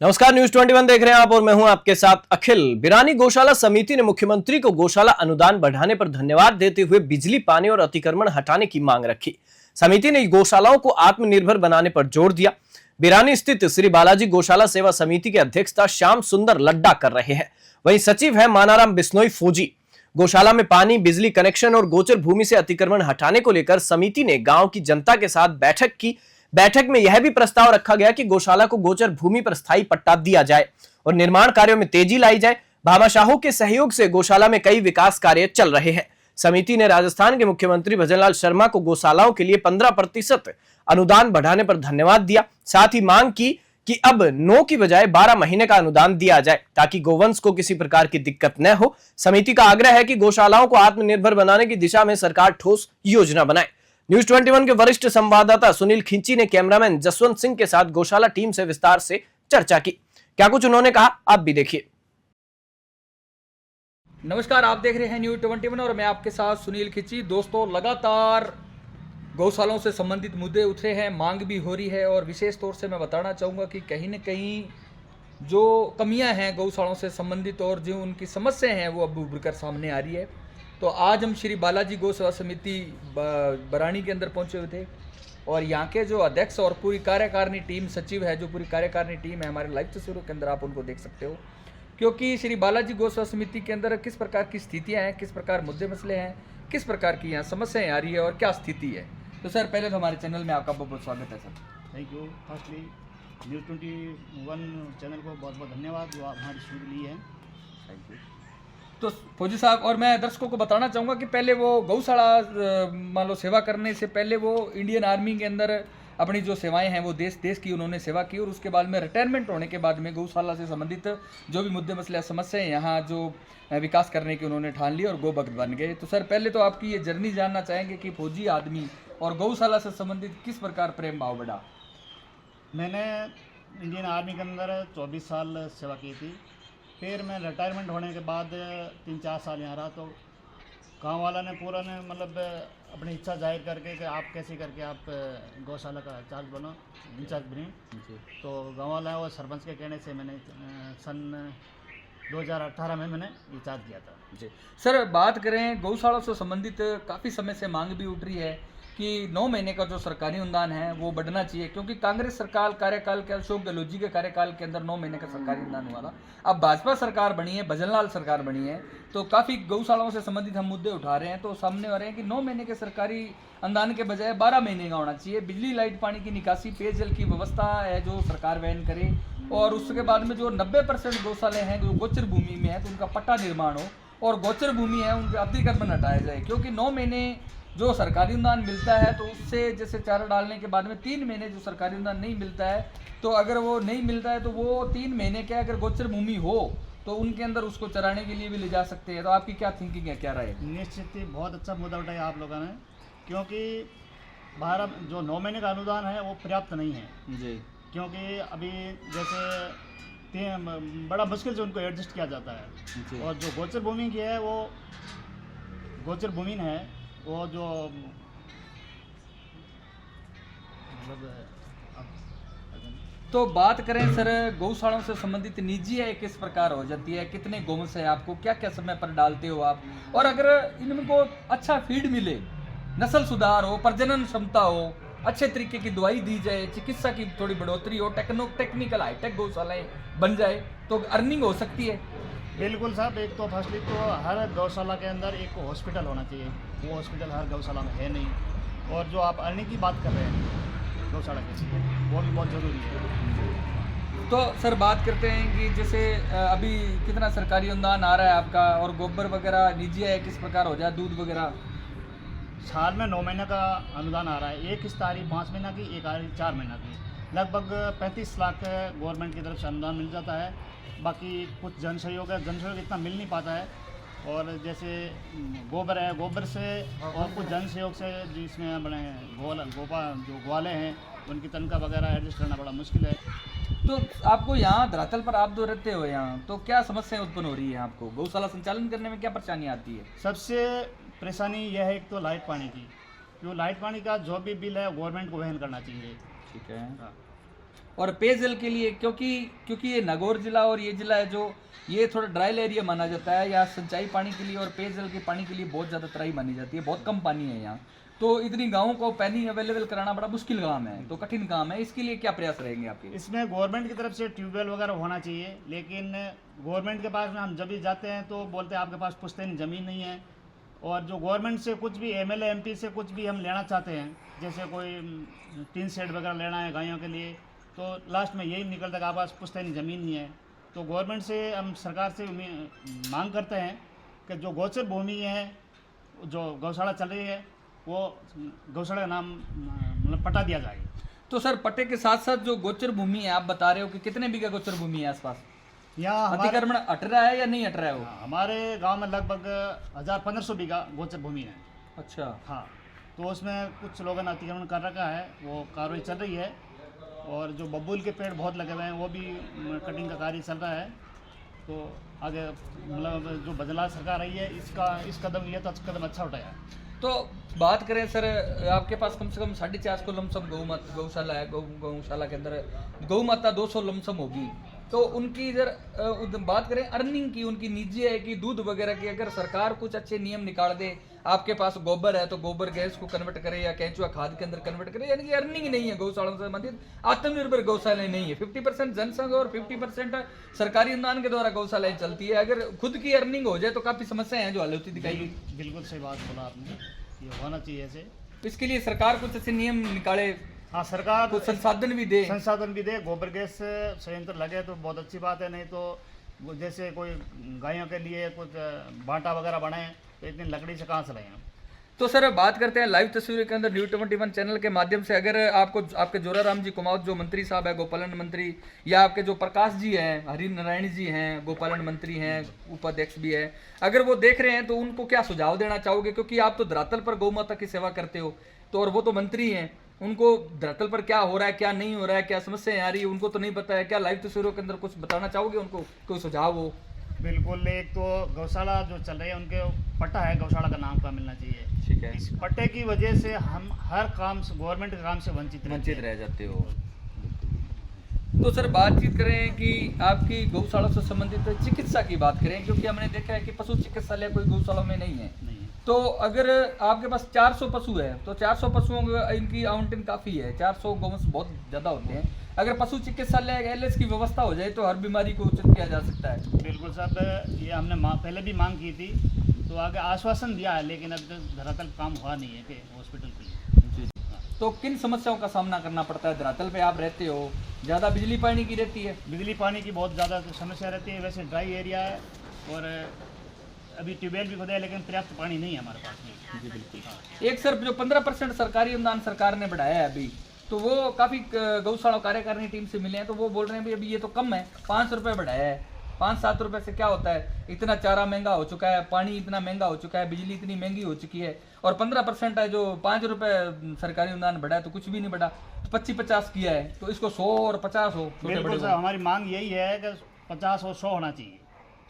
नमस्कार, न्यूज 21 देख रहे हैं आप और मैं हूं आपके साथ अखिल। बिरानी गौशाला समिति ने मुख्यमंत्री को गौशाला अनुदान बढ़ाने पर धन्यवाद देते हुए बिजली, पानी और अतिक्रमण हटाने की मांग रखी। समिति ने गौशालाओं को आत्मनिर्भर बनाने पर जोर दिया। बिरानी स्थित श्री बालाजी गौशाला सेवा समिति की अध्यक्षता श्याम सुंदर लड्डा कर रहे हैं। वहीं सचिव है मानाराम बिश्नोई फौजी। गौशाला में पानी, बिजली कनेक्शन और गोचर भूमि से अतिक्रमण हटाने को लेकर समिति ने गांव की जनता के साथ बैठक की। बैठक में यह भी प्रस्ताव रखा गया कि गौशाला को गोचर भूमि पर स्थायी पट्टा दिया जाए और निर्माण कार्यों में तेजी लाई जाए। भामाशाहों के सहयोग से गौशाला में कई विकास कार्य चल रहे हैं। समिति ने राजस्थान के मुख्यमंत्री भजनलाल शर्मा को गौशालाओं के लिए 15% अनुदान बढ़ाने पर धन्यवाद दिया। साथ ही मांग की कि अब 9 की बजाय 12 महीने का अनुदान दिया जाए ताकि गोवंश को किसी प्रकार की दिक्कत न हो। समिति का आग्रह है कि गौशालाओं को आत्मनिर्भर बनाने की दिशा में सरकार ठोस योजना बनाए। न्यूज 21 के वरिष्ठ संवाददाता सुनील खिंची ने कैमरामैन जसवंत सिंह के साथ गौशाला टीम से विस्तार से चर्चा की। क्या कुछ उन्होंने कहा, आप भी देखिए। नमस्कार, आप देख रहे हैं न्यूज 21 और मैं आपके साथ सुनील खिंची। दोस्तों, लगातार गौशालाओं से संबंधित मुद्दे उठे हैं, मांग भी हो रही है और विशेष तौर से मैं बताना चाहूँगा कि कहीं न कहीं जो कमियां हैं गौशालाओं से संबंधित और जो उनकी समस्याएं हैं वो अब उभर कर सामने आ रही है। तो आज हम श्री बालाजी गौसेवा समिति बरानी के अंदर पहुंचे हुए थे और यहाँ के जो अध्यक्ष और पूरी कार्यकारिणी टीम, सचिव है, जो पूरी कार्यकारिणी टीम है, हमारे लाइव तस्वीरों के अंदर आप उनको देख सकते हो। क्योंकि श्री बालाजी गौसेवा समिति के अंदर किस प्रकार की स्थितियाँ हैं, किस प्रकार मुद्दे मसले हैं, किस प्रकार की यहाँ समस्याएं आ रही है और क्या स्थिति है। तो सर, पहले तो हमारे चैनल में आपका बहुत बहुत स्वागत है sir. Thank you. Firstly news 21 channel को बहुत बहुत धन्यवाद जो आप हमारी सुन ली है। Thank you. तो फौजी साहब, और मैं दर्शकों को बताना चाहूँगा कि पहले वो गौशाला मान लो सेवा करने से पहले वो इंडियन आर्मी के अंदर अपनी जो सेवाएं हैं वो देश की उन्होंने सेवा की और उसके बाद में रिटायरमेंट होने के बाद में गौशाला से संबंधित जो भी मुद्दे मसले समस्याएं यहाँ जो विकास करने की उन्होंने ठान ली और गो भक्त बन गए। तो सर, पहले तो आपकी ये जर्नी जानना चाहेंगे कि फौजी आदमी और गौशाला से संबंधित किस प्रकार प्रेम भाव बढ़ा। मैंने इंडियन आर्मी के अंदर 24 साल सेवा की थी। फिर मैं रिटायरमेंट होने के बाद 3-4 साल यहाँ रहा। तो गाँव वाला ने पूरा ने मतलब अपनी इच्छा जाहिर करके कि आप कैसे करके आप गौशाला का चार्ज बनो, इंचार्ज बने। तो गाँव वाला और सरपंच के कहने से मैंने सन 2018 में मैंने ये चार्ज किया था। जी सर, बात करें गौशाला से संबंधित काफ़ी समय से मांग भी उठ रही है कि 9 महीने का जो सरकारी अनुदान है वो बढ़ना चाहिए, क्योंकि कांग्रेस सरकार कार्यकाल के अशोक गहलोत जी के कार्यकाल के अंदर 9 महीने का सरकारी अनुदान हुआ था। अब भाजपा सरकार बनी है, भजनलाल सरकार बनी है, तो काफ़ी गौशालाओं से संबंधित हम मुद्दे उठा रहे हैं। तो सामने आ रहे हैं कि 9 महीने के सरकारी अनुदान के बजाय 12 महीने का होना चाहिए। बिजली, लाइट, पानी की निकासी, पेयजल की व्यवस्था है जो सरकार वहन करे और उसके बाद में जो 90% गौशाले हैं जो गोचर भूमि में है तो उनका पट्टा निर्माण हो और गोचर भूमि है उनके अतिक्रमण हटाया जाए। क्योंकि 9 महीने जो सरकारी अनुदान मिलता है तो उससे जैसे चारा डालने के बाद में 3 महीने जो सरकारी अनुदान नहीं मिलता है, तो अगर वो नहीं मिलता है तो वो 3 महीने के अगर गोचर भूमि हो तो उनके अंदर उसको चराने के लिए भी ले जा सकते हैं। तो आपकी क्या थिंकिंग है, क्या राय है? निश्चित ही बहुत अच्छा मुद्दा उठाया आप लोगों ने, क्योंकि 12 जो 9 महीने का अनुदान है वो पर्याप्त नहीं है जी। क्योंकि अभी जैसे बड़ा मुश्किल से उनको एडजस्ट किया जाता है। और जो गोचर भूमि की है वो गोचर भूमि है वो जो तो बात करें सर, गौशालाओं से संबंधित निजी है किस प्रकार हो जाती है, कितने गोवंश है आपको, क्या क्या समय पर डालते हो आप, और अगर इनको अच्छा फीड मिले, नस्ल सुधार हो, प्रजनन क्षमता हो, अच्छे तरीके की दवाई दी जाए, चिकित्सा की थोड़ी बढ़ोतरी हो, टेक्निकल हाईटेक गौशालाएं बन जाए तो अर्निंग हो सकती है। बिल्कुल साहब। एक तो फर्स्टली तो हर गौशाला के अंदर एक हॉस्पिटल होना चाहिए। वो हॉस्पिटल हर गौशाला में है नहीं। और जो आप अर्निंग की बात कर रहे हैं गौशाला के लिए, वो भी बहुत ज़रूरी है। तो सर, बात करते हैं कि जैसे अभी कितना सरकारी अनुदान आ रहा है आपका और गोबर वगैरह निजी है किस प्रकार हो जाए, दूध वगैरह? साल में 9 महीने का अनुदान आ रहा है। एक किस्त आ रही 5 महीना की, एक आ रही 4 महीना की। लगभग 35 लाख गवर्नमेंट की तरफ से अनुदान मिल जाता है। बाकी कुछ जन सहयोग है, जन सहयोग इतना मिल नहीं पाता है। और जैसे गोबर है, गोबर से और कुछ जन सहयोग से जिसमें अपने जो ग्वाले हैं उनकी तनख्वाह वगैरह एडजस्ट करना बड़ा मुश्किल है। तो आपको यहाँ धरातल पर आप जो रहते हो यहाँ, तो क्या समस्याएं उत्पन्न हो रही है आपको? गौशाला संचालन करने में क्या परेशानी आती है? सबसे परेशानी यह है एक तो लाइट पानी की। जो लाइट पानी का जो भी बिल है गवर्नमेंट को वहन करना चाहिए। ठीक है। हाँ। और पेयजल के लिए क्योंकि ये नागौर जिला और ये जिला है जो ये थोड़ा ड्राई एरिया माना जाता है, यहाँ सिंचाई पानी के लिए और पेयजल के पानी के लिए बहुत ज़्यादा तराई मानी जाती है, बहुत कम पानी है यहाँ। तो इतनी गाँव को पानी अवेलेबल कराना बड़ा मुश्किल काम है, तो कठिन काम है। इसके लिए क्या प्रयास रहेंगे आपके? इसमें गवर्नमेंट की तरफ से ट्यूबवेल वगैरह होना चाहिए, लेकिन गवर्नमेंट के पास में हम जब भी जाते हैं तो बोलते हैं आपके पास पुश्तैनी ज़मीन नहीं है। और जो गवर्नमेंट से कुछ भी एमएलए एमपी से कुछ भी हम लेना चाहते हैं, जैसे कोई टीन शेड वगैरह लेना है गायों के लिए, तो लास्ट में यही निकलता है कि आपके पास पुश्तैनी ज़मीन नहीं है। तो गवर्नमेंट से हम सरकार से मांग करते हैं कि जो गोचर भूमि है, जो गौशाला चल रही है, वो गौशाला का नाम मतलब पटा दिया जाए। तो सर पट्टे के साथ साथ जो गोचर भूमि है, आप बता रहे हो कि कितने बीघा गोचर भूमि है आसपास? यहाँ अतिक्रमण हट रहा है या नहीं हट रहा है वो? हमारे गांव में लगभग 1500 बीघा गोचर भूमि है। अच्छा। हाँ, तो उसमें कुछ लोगों ने अतिक्रमण कर रखा है, वो कार्रवाई चल रही है। और जो बबूल के पेड़ बहुत लगे हुए हैं, वो भी कटिंग का कार्य चल रहा है। तो आगे मतलब जो बदलाव सरकार आई है, इस कदम ये तो कदम अच्छा उठाया है। तो बात करें सर, आपके पास कम से कम 450 को लमसम गौशाला है, गौशाला के अंदर गौ माता 200 लमसम होगी। तो उनकी इधर बात करें अर्निंग की, उनकी निजी है कि दूध वगैरह की, अगर सरकार कुछ अच्छे नियम निकाल दे, आपके पास गोबर है तो गोबर गैस को कन्वर्ट करे या केंचुआ खाद के अंदर कन्वर्ट करे, यानी कि अर्निंग नहीं है गौशालाओं से संबंधित, आत्मनिर्भर गौशालाएं नहीं है। 50% जनसंघ और 50% सरकारी अनुदान के द्वारा गौशालाएं चलती है। अगर खुद की अर्निंग हो जाए तो काफी समस्याएं हैं जो हल होती दिखाई। बिल्कुल सही बात बोला आपने, ये होना चाहिए ऐसे। इसके लिए सरकार कुछ ऐसे नियम निकाले, हाँ, सरकार कुछ संसाधन भी दे। गोबर गैस संयंत्र लगे तो बहुत अच्छी बात है, नहीं तो जैसे कोई गायों के लिए कुछ बांटा वगैरह बनाए तो इतनी लकड़ी से कहाँ से लाएं हम। तो सर बात करते हैं लाइव तस्वीरों के अंदर न्यूज़ 21 चैनल के माध्यम से। अगर आपको आपके जोराराम जी कुमावत जो मंत्री साहब है, गोपालन मंत्री, या आपके जो प्रकाश जी हैं, हरि नारायण जी हैं, गोपालन मंत्री हैं, उपाध्यक्ष भी है, अगर वो देख रहे हैं तो उनको क्या सुझाव देना चाहोगे? क्योंकि आप तो धरातल पर गौ माता की सेवा करते हो, तो और वो तो मंत्री हैं, उनको धरातल पर क्या हो रहा है, क्या नहीं हो रहा है, क्या समस्याएं आ रही है, उनको तो नहीं पता है। क्या लाइव तस्वीरों के अंदर कुछ बताना चाहोगे उनको, कोई सुझाव हो? बिल्कुल, एक तो गौशाला जो चल रही है उनके पट्टा है, गौशाला का नाम का मिलना चाहिए। ठीक है। इस पट्टे की वजह से हम हर काम से, गवर्नमेंट के काम से वंचित रह जाते हो। तो सर बातचीत करें कि आपकी गौशाला से संबंधित चिकित्सा की बात करें, क्योंकि हमने देखा है कि पशु चिकित्सालय कोई गौशाला में नहीं है। तो अगर आपके पास 400 पशु है तो 400 पशुओं इनकी आवंटन काफ़ी है, 400 गौवंश बहुत ज़्यादा होते हैं। अगर पशु चिकित्सालय एलएच की व्यवस्था हो जाए तो हर बीमारी को उचित किया जा सकता है। बिल्कुल साहब, ये हमने पहले भी मांग की थी, तो आगे आश्वासन दिया है, लेकिन अभी तक धरातल काम हुआ नहीं है कि हॉस्पिटल के लिए। तो किन समस्याओं का सामना करना पड़ता है? धरातल पे आप रहते हो, ज़्यादा बिजली पानी की रहती है? बिजली पानी की बहुत ज़्यादा समस्या रहती है। वैसे ड्राई एरिया है और अभी ट्यूबवेल भी खुदा है, लेकिन पर्याप्त पानी नहीं है हमारे पास में। जी बिल्कुल। एक सर जो 15% सरकारी अनुदान सरकार ने बढ़ाया है अभी, तो वो काफ़ी गौशाला कार्यकारिणी टीम से मिले हैं, तो वो बोल रहे हैं भाई अभी ये तो कम है, 5 रुपये बढ़ाया है। 5-7 रुपये से क्या होता है? इतना चारा महंगा हो चुका है, पानी इतना महंगा हो चुका है, बिजली इतनी महंगी हो चुकी है, और 15% है जो 5 रुपये सरकारी अनुदान बढ़ा है, तो कुछ भी नहीं बढ़ा। तो 25-50 किया है, तो इसको 100 और 50 हो। बिल्कुल सर, हमारी मांग यही है कि 50 और 100 होना चाहिए।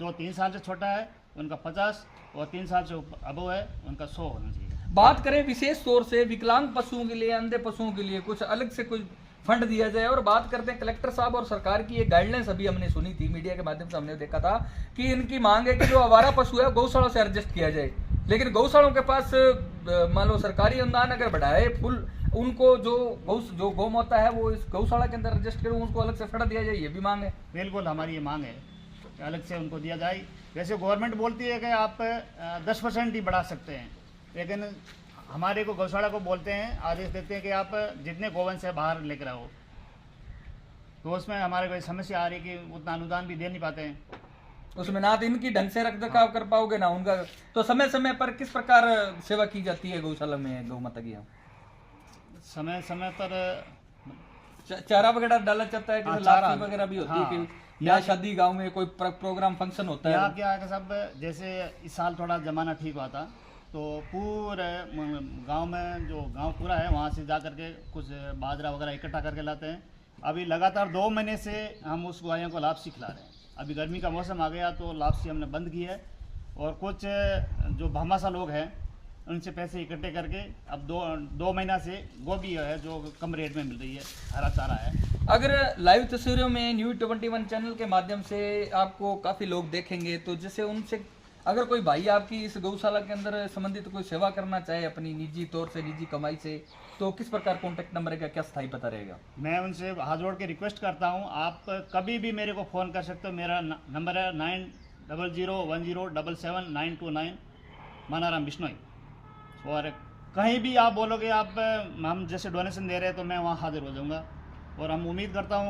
जो 3 साल से छोटा है उनका 50, और 3 साल से अबव है उनका 100 होना चाहिए। बात करें विशेष तौर से विकलांग पशुओं के लिए, अंधे पशुओं के लिए कुछ अलग से कुछ फंड दिया जाए। और बात करते हैं कलेक्टर साहब और सरकार की एक गाइडलाइंस अभी हमने सुनी थी, मीडिया के माध्यम से हमने देखा था कि इनकी मांग है कि जो आवारा पशु है गौशालों से एडजस्ट किया जाए। लेकिन गौशालों के पास मान लो सरकारी अनुदान अगर बढ़ाए फुल, उनको जो गौ माता है वो इस गौशाला के अंदर एडजस्ट करें, उसको अलग से फंड दिया जाए, ये भी मांग है। बिल्कुल, हमारी ये मांग है कि अलग से उनको दिया जाए। वैसे गवर्नमेंट बोलती है कि आप 10% ही बढ़ा सकते हैं, लेकिन हमारे को गौशाला को बोलते हैं, आदेश देते हैं कि आप जितने गोवंश है बाहर लेकर आओ। तो उसमें हमारे कोई समस्या आ रही है कि उतना अनुदान भी दे नहीं पाते हैं, उसमें ना तो इनकी ढंग से रखरखाव कर पाओगे ना उनका। तो समय समय पर किस प्रकार सेवा की जाती है गौशाला में गौ माता की? समय समय पर चारा वगैरह डाला जाता है, लापसी वगैरह भी होती है कि या शादी गांव में कोई प्रोग्राम फंक्शन होता है? क्या है सब, जैसे इस साल थोड़ा जमाना ठीक हुआ था, तो पूरे गांव में जो गांव पूरा है वहाँ से जा करके कुछ बाजरा वगैरह इकट्ठा करके लाते हैं। अभी लगातार 2 महीने से हम उस गायों को लापसी खिला रहे हैं। अभी गर्मी का मौसम आ गया तो लापसी हमने बंद की है, और कुछ जो भामाशा लोग हैं उनसे पैसे इकट्ठे करके अब 2 महीना से गोभी है जो कम रेट में मिल रही है, हरा चारा है, अगर लाइव तस्वीरों में न्यू 21 चैनल के माध्यम से आपको काफ़ी लोग देखेंगे, तो जैसे उनसे अगर कोई भाई आपकी इस गौशाला के अंदर संबंधित कोई सेवा करना चाहे अपनी निजी तौर से, निजी कमाई से, तो किस प्रकार कॉन्टैक्ट नंबर का क्या स्थायी पता रहेगा? मैं उनसे हाथ जोड़ के रिक्वेस्ट करता हूँ, आप कभी भी मेरे को फ़ोन कर सकते हो। मेरा नंबर है 9001077929, मनाराम बिश्नोई। और कहीं भी आप बोलोगे आप हम जैसे डोनेशन दे रहे हैं तो मैं वहाँ हाजिर हो जाऊँगा। और हम उम्मीद करता हूँ